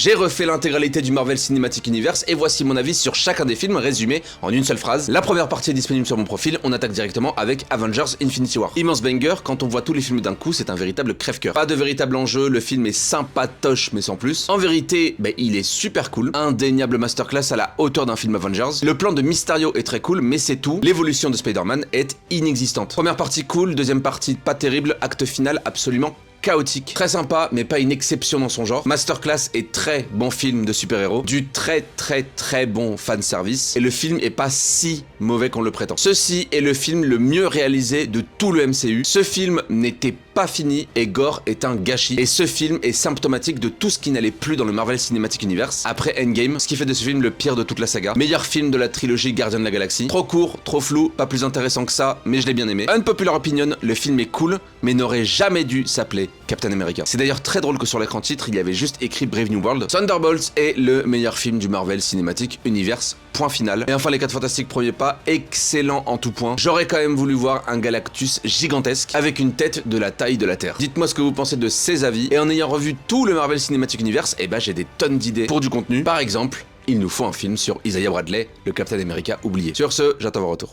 J'ai refait l'intégralité du Marvel Cinematic Universe et voici mon avis sur chacun des films résumé en une seule phrase. La première partie est disponible sur mon profil, on attaque directement avec Avengers Infinity War. Immense banger, quand on voit tous les films d'un coup, c'est un véritable crève-cœur. Pas de véritable enjeu, le film est sympatoche mais sans plus. En vérité, il est super cool, indéniable masterclass à la hauteur d'un film Avengers. Le plan de Mysterio est très cool mais c'est tout, l'évolution de Spider-Man est inexistante. Première partie cool, deuxième partie pas terrible, acte final absolument chaotique. Très sympa, mais pas une exception dans son genre. Masterclass et très bon film de super-héros. Du très bon fanservice. Et le film est pas si mauvais qu'on le prétend. Ceci est le film le mieux réalisé de tout le MCU. Ce film n'était pas fini et Gore est un gâchis. Et ce film est symptomatique de tout ce qui n'allait plus dans le Marvel Cinematic Universe après Endgame, ce qui fait de ce film le pire de toute la saga. Meilleur film de la trilogie Gardiens de la Galaxie. Trop court, trop flou, pas plus intéressant que ça, mais je l'ai bien aimé. Unpopular opinion, le film est cool, mais n'aurait jamais dû s'appeler Captain America. C'est d'ailleurs très drôle que sur l'écran titre, il y avait juste écrit Brave New World. Thunderbolts est le meilleur film du Marvel Cinematic Universe. Point final. Et enfin les 4 Fantastiques premier pas, excellent en tout point. J'aurais quand même voulu voir un Galactus gigantesque avec une tête de la taille de la Terre. Dites-moi ce que vous pensez de ces avis et en ayant revu tout le Marvel Cinematic Universe, j'ai des tonnes d'idées pour du contenu. Par exemple, il nous faut un film sur Isaiah Bradley, le Captain America oublié. Sur ce, j'attends vos retours.